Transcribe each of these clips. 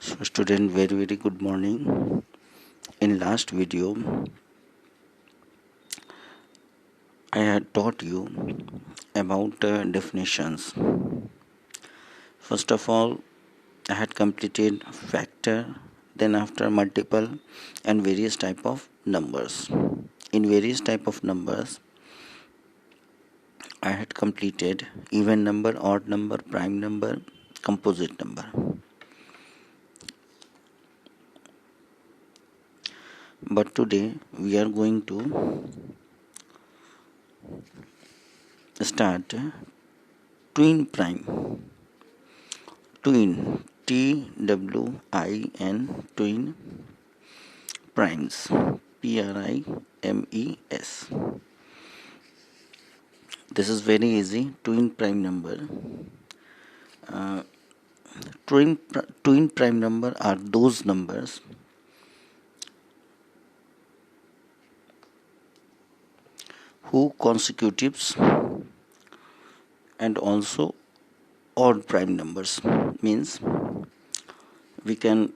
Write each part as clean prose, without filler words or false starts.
So student, very good morning. In last video I had taught you about definitions. First of all, I had completed factor, then after multiple and various type of numbers. In various type of numbers I had completed even number, odd number, prime number, composite number. But today we are going to start twin prime. Twin, TWIN, twin primes, PRIMES. This is very easy. Twin prime number. Twin prime number are those numbers who consecutives and also odd prime numbers. Means we can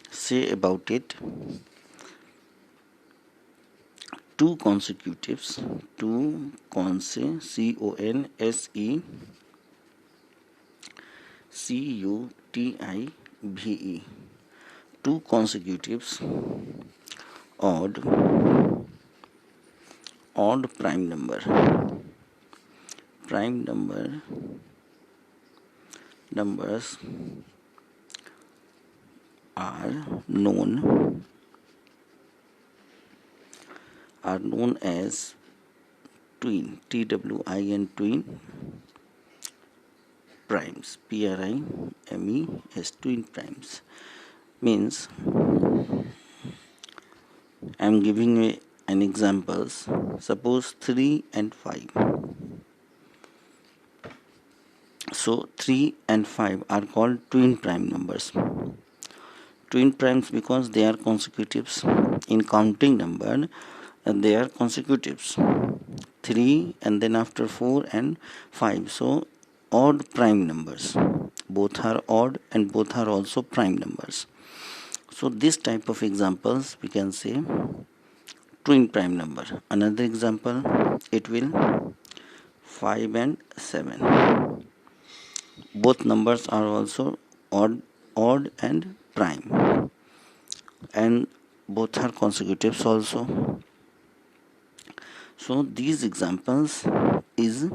say about it two consecutives, CONSECUTIVE, two consecutives odd prime numbers are known as twin, TWIN, twin primes, PRIMES, twin primes. Means I am giving you an examples. Suppose 3 and 5. So 3 and 5 are called twin prime numbers. Twin primes because they are consecutives. In counting number, they are consecutives. 3 and then after 4 and 5. So odd prime numbers. Both are odd and both are also prime numbers. So this type of examples we can say twin prime number. Another example, it will 5 and 7. Both numbers are also odd and prime, and both are consecutives also. So these examples is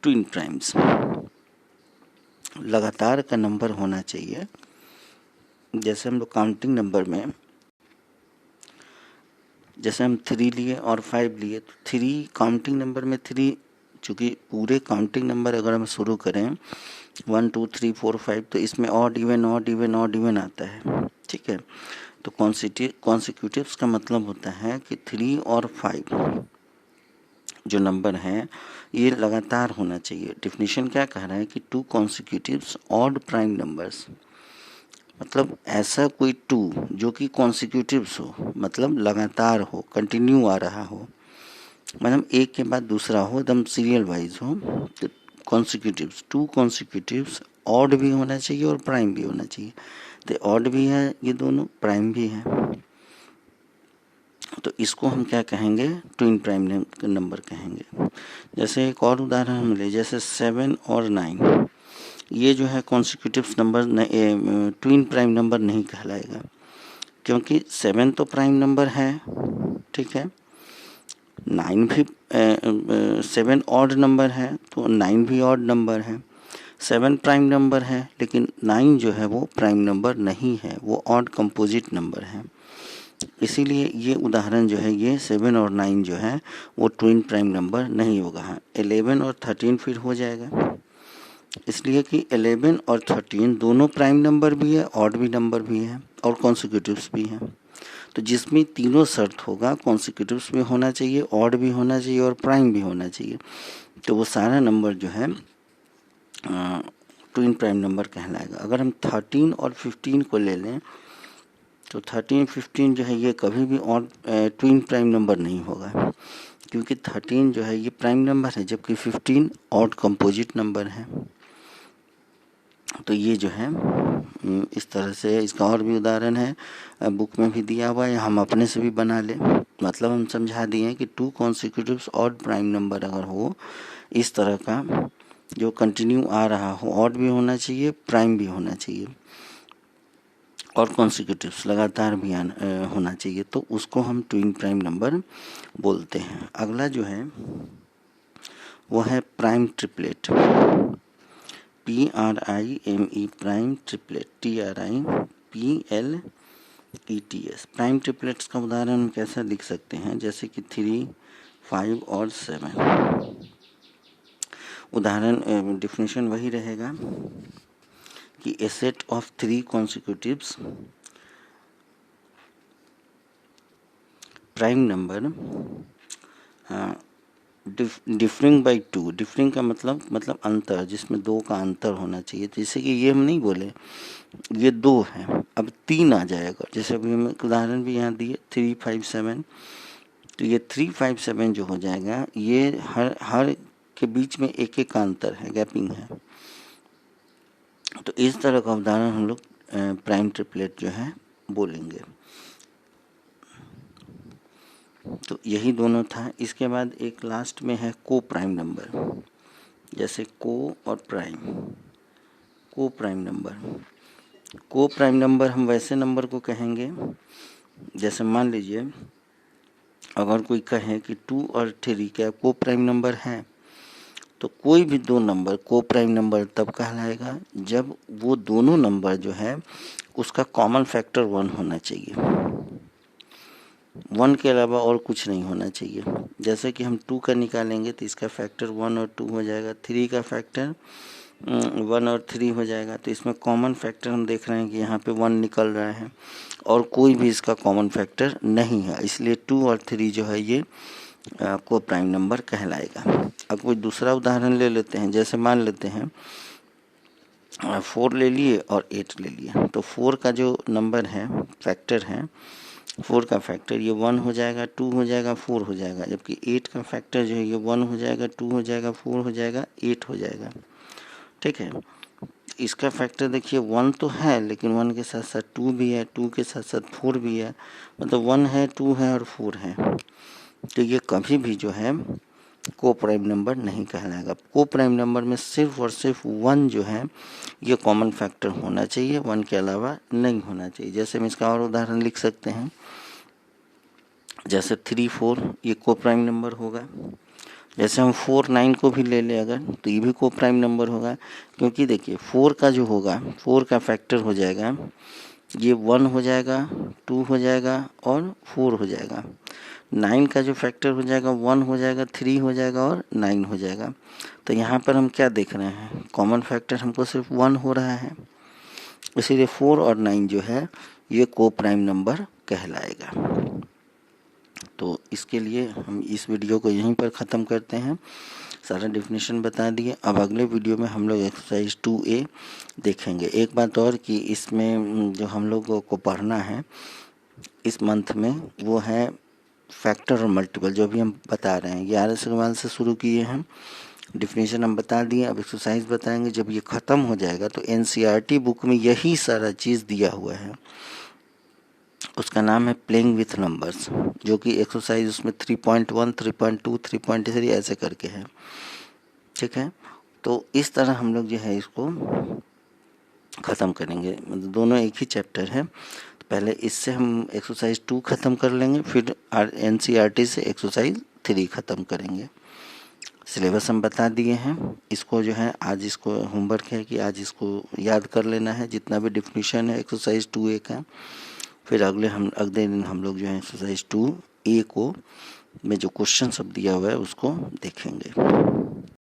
twin primes. लगातार का number होना चाहिए. जैसे हम लोग counting number में, जैसे हम 3 लिए और 5 लिए, तो 3 काउंटिंग नंबर में 3, चूँकि पूरे काउंटिंग नंबर अगर हम शुरू करें 1 2 3 4 5, तो इसमें ऑड इवन आता है. ठीक है. तो कॉन्सिक्यूटिव्स का मतलब होता है कि 3 और 5 जो नंबर है ये लगातार होना चाहिए. डिफिनीशन क्या कह रहा है कि टू कॉन्सिक्यूटिव्स ऑड प्राइम नंबर्स, मतलब ऐसा कोई 2 जो कि कॉन्सिक्यूटिव्स हो, मतलब लगातार हो, कंटिन्यू आ रहा हो, मतलब एक के बाद दूसरा हो, एकदम सीरियल वाइज हो. तो कॉन्सिक्यूटिव्स, टू कॉन्सिक्यूटिव्स ऑड भी होना चाहिए और प्राइम भी होना चाहिए. तो ऑड भी है ये दोनों, प्राइम भी है, तो इसको हम क्या कहेंगे, ट्विन प्राइम नंबर कहेंगे. जैसे एक और उदाहरण हम ले, जैसे 7 और 9, ये जो है consecutive number, twin prime number नहीं कहलाएगा, क्योंकि 7 तो प्राइम नंबर है, ठीक है, 9 भी 7 ऑड नंबर है, तो 9 भी ऑड नंबर है. 7 प्राइम नंबर है, लेकिन 9 जो है वो प्राइम नंबर नहीं है, वो ऑड कंपोजिट नंबर है. इसीलिए ये उदाहरण जो है, ये 7 और 9 जो है वो ट्विन प्राइम नंबर नहीं होगा. 11 और 13 फिर हो जाएगा, इसलिए कि 11 और 13 दोनों प्राइम नंबर भी है, ऑड भी नंबर भी है और कॉन्सिक्यूटिव्स भी हैं. तो जिसमें तीनों शर्त होगा, कॉन्सिक्यूटिव्स भी होना चाहिए, ऑड भी होना चाहिए और प्राइम भी होना चाहिए, तो वो सारा नंबर जो है ट्विन प्राइम नंबर कहलाएगा. अगर हम 13 और 15 को ले लें, तो 13 15 जो है ये कभी भी ऑड ट्विन प्राइम नंबर नहीं होगा, क्योंकि 13 जो है ये प्राइम नंबर है, जबकि 15 ऑड कंपोजिट नंबर है. तो ये जो है इस तरह से, इसका और भी उदाहरण है, बुक में भी दिया हुआ है, हम अपने से भी बना लें। मतलब हम समझा दिए कि 2 कॉन्सिक्यूटिव ऑड प्राइम नंबर अगर हो, इस तरह का जो कंटिन्यू आ रहा हो, ऑड भी होना चाहिए, प्राइम भी होना चाहिए और कॉन्सिक्यूटिव्स लगातार भी होना चाहिए, तो उसको हम ट्विन प्राइम नंबर बोलते हैं। अगला जो है वो है prime triplet, PRIME prime triplet, TRIPLETS। Prime triplets का उदाहरण हम कैसा लिख सकते हैं, जैसे कि 3, 5 और 7। उदाहरण डिफिनेशन वही रहेगा कि a set of 3 consecutives prime number differing by 2। Differing का मतलब अंतर, जिसमें 2 का अंतर होना चाहिए। जैसे कि ये हम नहीं बोले ये 2 है, अब 3 आ जाएगा। जैसे अभी हम एक उदाहरण भी यहाँ दिए 3, 5, 7, तो ये 3, 5, 7 जो हो जाएगा, ये हर के बीच में एक एक का अंतर है, गैपिंग है। तो इस तरह का उदाहरण हम लोग प्राइम ट्रिपलेट जो है बोलेंगे। तो यही दोनों था। इसके बाद एक लास्ट में है को प्राइम नंबर, जैसे को और प्राइम। को प्राइम नंबर हम वैसे नंबर को कहेंगे, जैसे मान लीजिए अगर कोई कहे कि 2 और 3 क्या को प्राइम नंबर है, तो कोई भी 2 नंबर को प्राइम नंबर तब कहलाएगा जब वो दोनों नंबर जो है उसका कॉमन फैक्टर 1 होना चाहिए, 1 के अलावा और कुछ नहीं होना चाहिए। जैसे कि हम 2 का निकालेंगे तो इसका फैक्टर 1 और 2 हो जाएगा, 3 का फैक्टर 1 और 3 हो जाएगा। तो इसमें कॉमन फैक्टर हम देख रहे हैं कि यहाँ पे 1 निकल रहा है और कोई भी इसका कॉमन फैक्टर नहीं है, इसलिए 2 और 3 जो है ये को प्राइम नंबर कहलाएगा। अब कोई दूसरा उदाहरण ले लेते हैं, जैसे मान लेते हैं 4 ले लिए और 8 ले लिए। तो 4 का जो नंबर है फैक्टर है, 4 का फैक्टर ये 1 हो जाएगा, 2 हो जाएगा, 4 हो जाएगा। जबकि 8 का फैक्टर जो है ये 1 हो जाएगा, 2 हो जाएगा, 4 हो जाएगा, 8 हो जाएगा। ठीक है, इसका फैक्टर देखिए 1 तो है, लेकिन 1 के साथ साथ 2 भी है, 2 के साथ साथ 4 भी है, मतलब 1 है, 2 है और 4 है। तो ये कभी भी जो है को प्राइम नंबर नहीं कहलाएगा। को प्राइम नंबर में सिर्फ और सिर्फ 1 जो है ये कॉमन फैक्टर होना चाहिए, 1 के अलावा नहीं होना चाहिए। जैसे हम इसका और उदाहरण लिख सकते हैं, जैसे 3, 4 ये को प्राइम नंबर होगा। जैसे हम 4, 9 को भी ले ले अगर, तो ये भी को प्राइम नंबर होगा, क्योंकि देखिए 4 का जो होगा, 4 का फैक्टर हो जाएगा ये 1 हो जाएगा, 2 हो जाएगा और 4 हो जाएगा। 9 का जो फैक्टर हो जाएगा 1 हो जाएगा, 3 हो जाएगा और 9 हो जाएगा। तो यहाँ पर हम क्या देख रहे हैं, कॉमन फैक्टर हमको सिर्फ 1 हो रहा है, इसीलिए 4 और 9 जो है ये को प्राइम नंबर कहलाएगा। तो इसके लिए हम इस वीडियो को यहीं पर ख़त्म करते हैं। सारा डेफिनेशन बता दिए। अब अगले वीडियो में हम लोग एक्सरसाइज 2A देखेंगे। एक बात और कि इसमें जो हम लोगों को पढ़ना है इस मंथ में वो है फैक्टर और मल्टीपल, जो भी हम बता रहे हैं 11 सवाल से शुरू किए हैं। डिफिनेशन हम बता दिए, अब एक्सरसाइज बताएंगे। जब ये ख़त्म हो जाएगा तो NCERT बुक में यही सारा चीज़ दिया हुआ है, उसका नाम है प्लेइंग विथ नंबर्स, जो कि एक्सरसाइज उसमें 3.1, 3.2, 3.3 ऐसे करके है। ठीक है, तो इस तरह हम लोग जो है इसको ख़त्म करेंगे, मतलब दोनों एक ही चैप्टर है। तो पहले इससे हम एक्सरसाइज 2 ख़त्म कर लेंगे, फिर NCERT से एक्सरसाइज 3 ख़त्म करेंगे। सिलेबस हम बता दिए हैं। इसको जो है आज इसको होमवर्क है कि आज इसको याद कर लेना है, जितना भी डिफिनीशन है एक्सरसाइज 2A का। फिर अगले दिन हम लोग जो है एक्सरसाइज 2A को में जो क्वेश्चन सब दिया हुआ है उसको देखेंगे।